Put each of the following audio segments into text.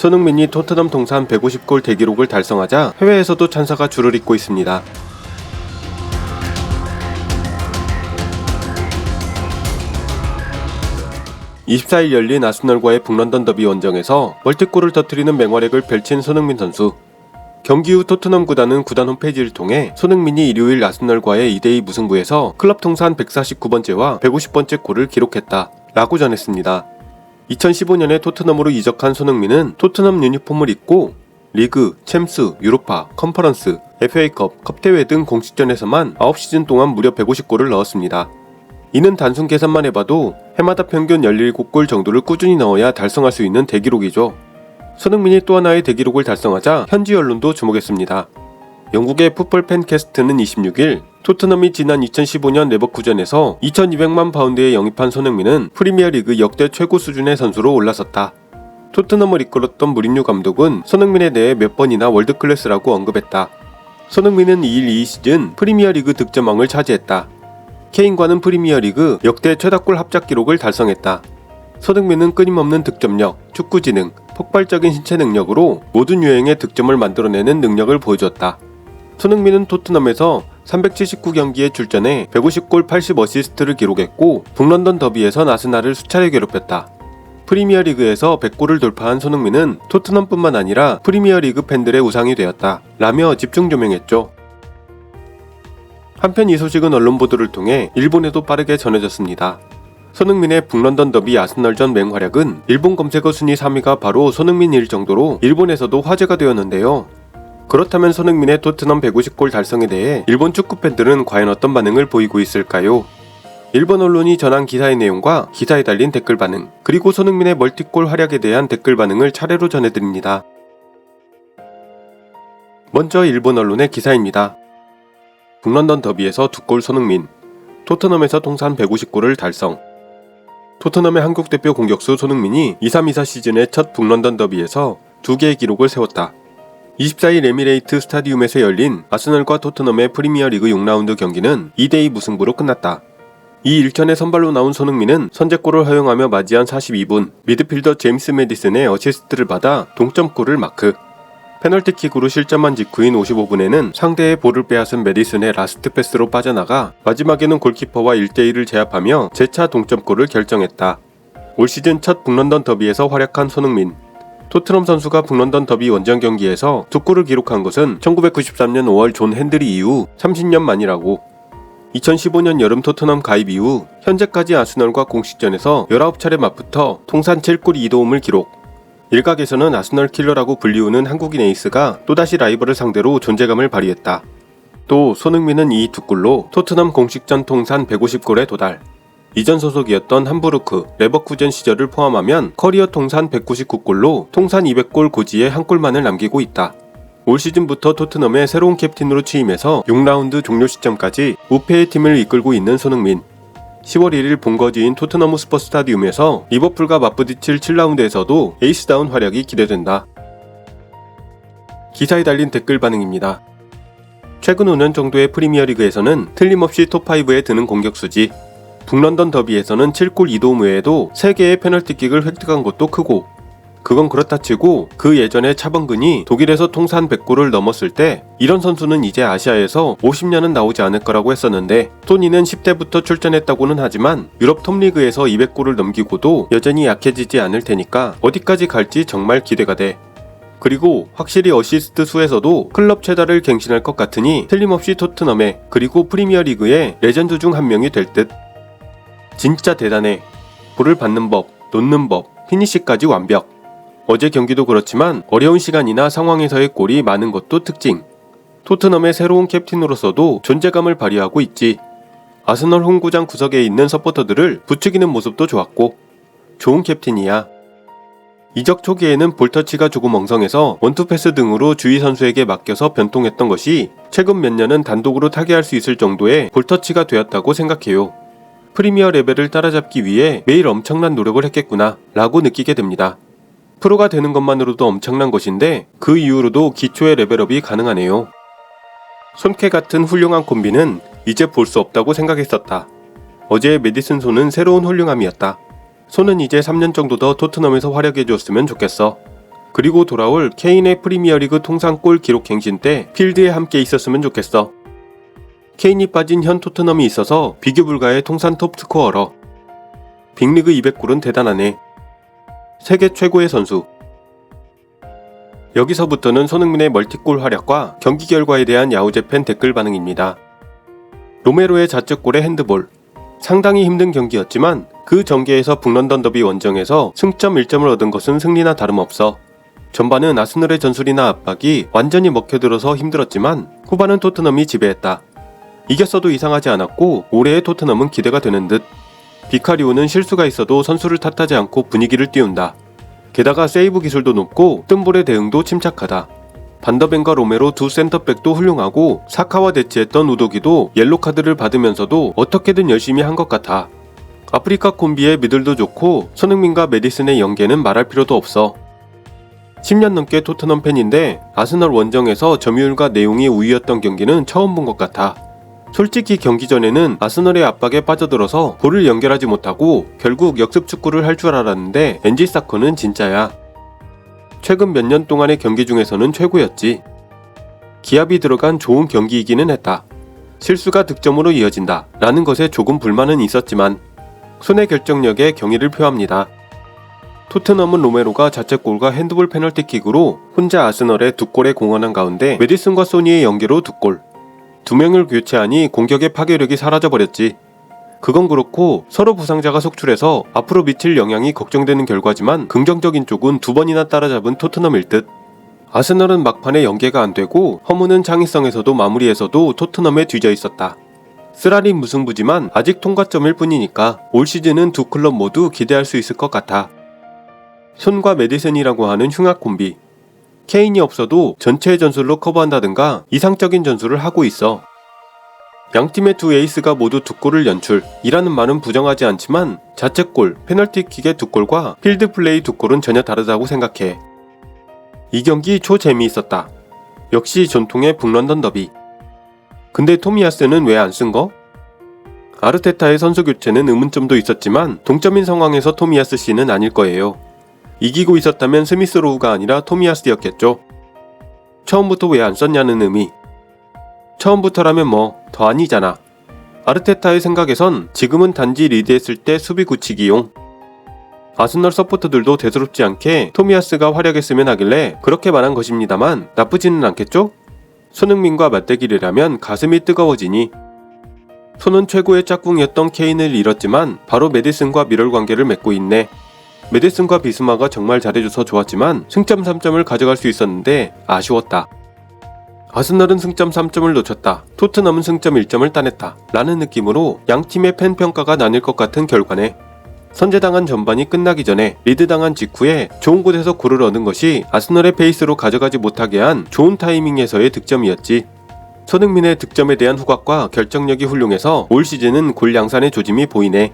손흥민이 토트넘 통산 150골 대기록을 달성하자 해외에서도 찬사가 줄을 잇고 있습니다. 24일 열린 아스널과의 북런던 더비 원정에서 멀티골을 터뜨리는 맹활약을 펼친 손흥민 선수. 경기 후 토트넘 구단은 구단 홈페이지를 통해 손흥민이 일요일 아스널과의 2대2 무승부에서 클럽 통산 149번째와 150번째 골을 기록했다 라고 전했습니다. 2015년에 토트넘으로 이적한 손흥민은 토트넘 유니폼을 입고 리그, 챔스, 유로파, 컨퍼런스, FA컵, 컵대회 등 공식전에서만 9시즌 동안 무려 150골을 넣었습니다. 이는 단순 계산만 해봐도 해마다 평균 17골 정도를 꾸준히 넣어야 달성할 수 있는 대기록이죠. 손흥민이 또 하나의 대기록을 달성하자 현지 언론도 주목했습니다. 영국의 풋볼 팬캐스트는 26일 토트넘이 지난 2015년 레버쿠젠에서 2200만 파운드에 영입한 손흥민은 프리미어리그 역대 최고 수준의 선수로 올라섰다. 토트넘을 이끌었던 무리뉴 감독은 손흥민에 대해 몇 번이나 월드클래스라고 언급했다. 손흥민은 2일 2시즌 프리미어리그 득점왕을 차지했다. 케인과는 프리미어리그 역대 최다골 합작 기록을 달성했다. 손흥민은 끊임없는 득점력, 축구지능, 폭발적인 신체 능력으로 모든 유행의 득점을 만들어내는 능력을 보여줬다. 손흥민은 토트넘에서 379경기에 출전해 150골 80어시스트를 기록했고 북런던 더비에선 아스날을 수차례 괴롭혔다. 프리미어리그에서 100골을 돌파한 손흥민은 토트넘뿐만 아니라 프리미어리그 팬들의 우상이 되었다 라며 집중 조명했죠. 한편 이 소식은 언론 보도를 통해 일본에도 빠르게 전해졌습니다. 손흥민의 북런던 더비 아스널전 맹활약은 일본 검색어 순위 3위가 바로 손흥민일 정도로 일본에서도 화제가 되었는데요. 그렇다면 손흥민의 토트넘 150골 달성에 대해 일본 축구팬들은 과연 어떤 반응을 보이고 있을까요? 일본 언론이 전한 기사의 내용과 기사에 달린 댓글 반응, 그리고 손흥민의 멀티골 활약에 대한 댓글 반응을 차례로 전해드립니다. 먼저 일본 언론의 기사입니다. 북런던 더비에서 2골 손흥민, 토트넘에서 통산 150골을 달성. 토트넘의 한국 대표 공격수 손흥민이 23-24 시즌의 첫 북런던 더비에서 2개의 기록을 세웠다. 24일 에미레이트 스타디움에서 열린 아스널과 토트넘의 프리미어리그 6라운드 경기는 2대2 무승부로 끝났다. 이 일전에 선발로 나온 손흥민은 선제골을 허용하며 맞이한 42분 미드필더 제임스 매디슨의 어시스트를 받아 동점골을 마크. 페널티킥으로 실점한 직후인 55분에는 상대의 볼을 빼앗은 매디슨의 라스트 패스로 빠져나가 마지막에는 골키퍼와 1대1을 제압하며 재차 동점골을 결정했다. 올 시즌 첫 북런던 더비에서 활약한 손흥민. 토트넘 선수가 북런던 더비 원정 경기에서 2골을 기록한 것은 1993년 5월 존 핸드리 이후 30년 만이라고. 2015년 여름 토트넘 가입 이후 현재까지 아스널과 공식전에서 19차례 맞붙어 통산 7골 2도움을 기록. 일각에서는 아스널 킬러라고 불리우는 한국인 에이스가 또다시 라이벌을 상대로 존재감을 발휘했다. 또 손흥민은 이 2골로 토트넘 공식전 통산 150골에 도달. 이전 소속이었던 함부르크, 레버쿠젠 시절을 포함하면 커리어 통산 199골로 통산 200골 고지에 한 골만을 남기고 있다. 올 시즌부터 토트넘의 새로운 캡틴으로 취임해서 6라운드 종료 시점까지 무패의 팀을 이끌고 있는 손흥민. 10월 1일 본거지인 토트넘 호스퍼 스타디움에서 리버풀과 맞부딪힐 7라운드에서도 에이스다운 활약이 기대된다. 기사에 달린 댓글 반응입니다. 최근 5년 정도의 프리미어리그에서는 틀림없이 톱5에 드는 공격수지. 북런던 더비에서는 7골 2도움 외에도 3개의 페널티킥을 획득한 것도 크고, 그건 그렇다 치고 그 예전에 차범근이 독일에서 통산 100골을 넘었을 때 이런 선수는 이제 아시아에서 50년은 나오지 않을 거라고 했었는데, 토니는 10대부터 출전했다고는 하지만 유럽 톱리그에서 200골을 넘기고도 여전히 약해지지 않을 테니까 어디까지 갈지 정말 기대가 돼. 그리고 확실히 어시스트 수에서도 클럽 최다를 갱신할 것 같으니 틀림없이 토트넘의 그리고 프리미어리그의 레전드 중 한 명이 될 듯. 진짜 대단해. 볼을 받는 법, 놓는 법, 피니시까지 완벽. 어제 경기도 그렇지만 어려운 시간이나 상황에서의 골이 많은 것도 특징. 토트넘의 새로운 캡틴으로서도 존재감을 발휘하고 있지. 아스널 홈구장 구석에 있는 서포터들을 부추기는 모습도 좋았고, 좋은 캡틴이야. 이적 초기에는 볼터치가 조금 엉성해서 원투패스 등으로 주위 선수에게 맡겨서 변통했던 것이 최근 몇 년은 단독으로 타개할 수 있을 정도의 볼터치가 되었다고 생각해요. 프리미어 레벨을 따라잡기 위해 매일 엄청난 노력을 했겠구나 라고 느끼게 됩니다. 프로가 되는 것만으로도 엄청난 것인데 그 이후로도 기초의 레벨업이 가능하네요. 손캐 같은 훌륭한 콤비는 이제 볼 수 없다고 생각했었다. 어제의 매디슨 손은 새로운 훌륭함이었다. 손은 이제 3년 정도 더 토트넘에서 활약해줬으면 좋겠어. 그리고 돌아올 케인의 프리미어리그 통산골 기록 갱신 때 필드에 함께 있었으면 좋겠어. 케인이 빠진 현 토트넘이 있어서 비교 불가의 통산 톱스코어러. 빅리그 200골은 대단하네. 세계 최고의 선수. 여기서부터는 손흥민의 멀티골 활약과 경기 결과에 대한 야후재팬 댓글 반응입니다. 로메로의 자책골에 핸드볼. 상당히 힘든 경기였지만 그 전개에서 북런던 더비 원정에서 승점 1점을 얻은 것은 승리나 다름없어. 전반은 아스널의 전술이나 압박이 완전히 먹혀들어서 힘들었지만 후반은 토트넘이 지배했다. 이겼어도 이상하지 않았고 올해의 토트넘은 기대가 되는 듯. 비카리오는 실수가 있어도 선수를 탓하지 않고 분위기를 띄운다. 게다가 세이브 기술도 높고 뜬볼의 대응도 침착하다. 반더벤과 로메로 두 센터백도 훌륭하고 사카와 대치했던 우도기도 옐로카드를 받으면서도 어떻게든 열심히 한 것 같아. 아프리카 콤비의 미들도 좋고 손흥민과 메디슨의 연계는 말할 필요도 없어. 10년 넘게 토트넘 팬인데 아스널 원정에서 점유율과 내용이 우위였던 경기는 처음 본 것 같아. 솔직히 경기 전에는 아스널의 압박에 빠져들어서 볼을 연결하지 못하고 결국 역습 축구를 할 줄 알았는데 엔지 사커는 진짜야. 최근 몇 년 동안의 경기 중에서는 최고였지. 기합이 들어간 좋은 경기이기는 했다. 실수가 득점으로 이어진다 라는 것에 조금 불만은 있었지만 손의 결정력에 경의를 표합니다. 토트넘은 로메로가 자책골과 핸드볼 페널티킥으로 혼자 아스널의 두 골에 공헌한 가운데 메디슨과 소니의 연계로 두 골. 두 명을 교체하니 공격의 파괴력이 사라져버렸지. 그건 그렇고 서로 부상자가 속출해서 앞으로 미칠 영향이 걱정되는 결과지만 긍정적인 쪽은 두 번이나 따라잡은 토트넘일 듯. 아스널은 막판에 연계가 안되고 허무는 창의성에서도 마무리에서도 토트넘에 뒤져 있었다. 쓰라린 무승부지만 아직 통과점일 뿐이니까 올 시즌은 두 클럽 모두 기대할 수 있을 것 같아. 손과 메디슨이라고 하는 흉악 콤비. 케인이 없어도 전체의 전술로 커버한다든가 이상적인 전술을 하고 있어. 양팀의 두 에이스가 모두 두 골을 연출. 이라는 말은 부정하지 않지만 자책골, 페널티킥의 두 골과 필드 플레이 두 골은 전혀 다르다고 생각해. 이 경기 초재미있었다. 역시 전통의 북런던 더비. 근데 토미야스는 왜 안 쓴 거? 아르테타의 선수 교체는 의문점도 있었지만 동점인 상황에서 토미야스 씨는 아닐 거예요. 이기고 있었다면 스미스 로우가 아니라 토미야스였겠죠. 처음부터 왜 안 썼냐는 의미. 처음부터라면 뭐 더 아니잖아. 아르테타의 생각에선 지금은 단지 리드했을 때 수비 굳히기용. 아스널 서포터들도 대수롭지 않게 토미야스가 활약했으면 하길래 그렇게 말한 것입니다만 나쁘지는 않겠죠? 손흥민과 맞대결이라면 가슴이 뜨거워지니. 손은 최고의 짝꿍이었던 케인을 잃었지만 바로 메디슨과 밀월 관계를 맺고 있네. 메디슨과 비스마가 정말 잘해줘서 좋았지만 승점 3점을 가져갈 수 있었는데 아쉬웠다. 아스널은 승점 3점을 놓쳤다. 토트넘은 승점 1점을 따냈다. 라는 느낌으로 양팀의 팬평가가 나뉠 것 같은 결과네. 선제당한 전반이 끝나기 전에 리드당한 직후에 좋은 곳에서 골을 얻은 것이 아스널의 페이스로 가져가지 못하게 한 좋은 타이밍에서의 득점이었지. 손흥민의 득점에 대한 후각과 결정력이 훌륭해서 올 시즌은 골 양산의 조짐이 보이네.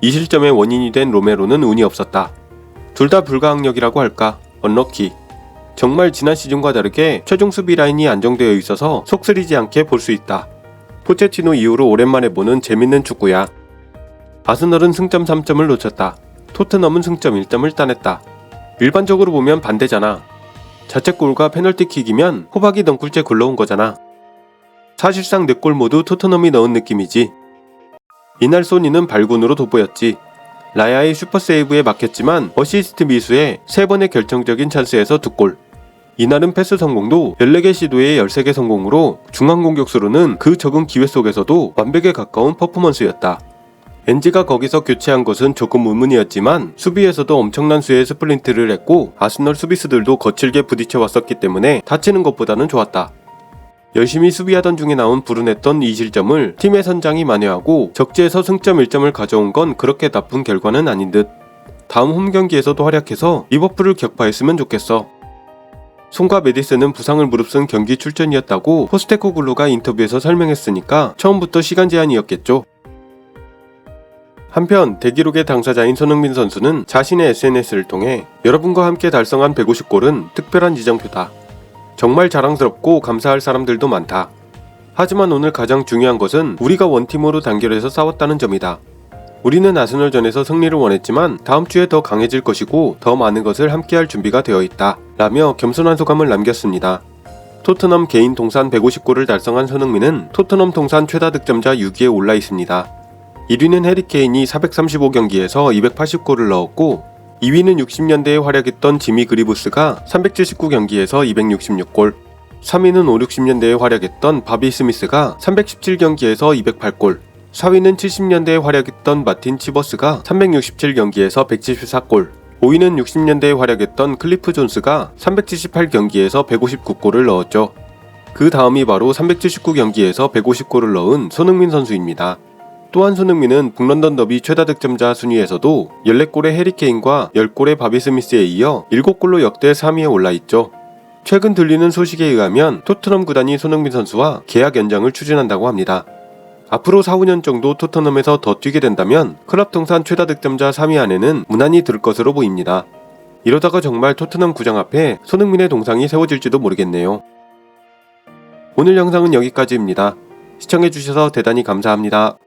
이 실점의 원인이 된 로메로는 운이 없었다. 둘 다 불가항력이라고 할까? 언럭키. 정말 지난 시즌과 다르게 최종 수비 라인이 안정되어 있어서 속쓰리지 않게 볼 수 있다. 포체티노 이후로 오랜만에 보는 재밌는 축구야. 아스널은 승점 3점을 놓쳤다. 토트넘은 승점 1점을 따냈다. 일반적으로 보면 반대잖아. 자책골과 페널티킥이면 호박이 덩굴째 굴러온 거잖아. 사실상 4골 모두 토트넘이 넣은 느낌이지. 이날 소니는 발군으로 돋보였지. 라야의 슈퍼세이브에 막혔지만 어시스트 미수에 3번의 결정적인 찬스에서 2골. 이날은 패스 성공도 14개 시도에 13개 성공으로 중앙 공격수로는 그 적은 기회 속에서도 완벽에 가까운 퍼포먼스였다. 엔지가 거기서 교체한 것은 조금 의문이었지만 수비에서도 엄청난 수의 스플린트를 했고 아스널 수비수들도 거칠게 부딪혀 왔었기 때문에 다치는 것보다는 좋았다. 열심히 수비하던 중에 나온 불운했던 이 실점을 팀의 선장이 만회하고 적지에서 승점 1점을 가져온 건 그렇게 나쁜 결과는 아닌 듯. 다음 홈경기에서도 활약해서 리버풀을 격파했으면 좋겠어. 손과 메디슨은 부상을 무릅쓴 경기 출전이었다고 포스테코글루가 인터뷰에서 설명했으니까 처음부터 시간 제한이었겠죠. 한편 대기록의 당사자인 손흥민 선수는 자신의 SNS를 통해 여러분과 함께 달성한 150골은 특별한 지정표다. 정말 자랑스럽고 감사할 사람들도 많다. 하지만 오늘 가장 중요한 것은 우리가 원팀으로 단결해서 싸웠다는 점이다. 우리는 아스널전에서 승리를 원했지만 다음 주에 더 강해질 것이고 더 많은 것을 함께할 준비가 되어 있다 라며 겸손한 소감을 남겼습니다. 토트넘 개인 통산 150골을 달성한 손흥민은 토트넘 통산 최다 득점자 6위에 올라 있습니다. 1위는 해리 케인이 435경기에서 280골을 넣었고 2위는 60년대에 활약했던 지미 그리브스가 379경기에서 266골, 3위는 5, 60년대에 활약했던 바비 스미스가 317경기에서 208골, 4위는 70년대에 활약했던 마틴 치버스가 367경기에서 174골, 5위는 60년대에 활약했던 클리프 존스가 378경기에서 159골을 넣었죠. 그 다음이 바로 379경기에서 150골을 넣은 손흥민 선수입니다. 또한 손흥민은 북런던 더비 최다 득점자 순위에서도 14골의 해리 케인과 10골의 바비 스미스에 이어 7골로 역대 3위에 올라있죠. 최근 들리는 소식에 의하면 토트넘 구단이 손흥민 선수와 계약 연장을 추진한다고 합니다. 앞으로 4, 5년 정도 토트넘에서 더 뛰게 된다면 클럽 통산 최다 득점자 3위 안에는 무난히 들 것으로 보입니다. 이러다가 정말 토트넘 구장 앞에 손흥민의 동상이 세워질지도 모르겠네요. 오늘 영상은 여기까지입니다. 시청해주셔서 대단히 감사합니다.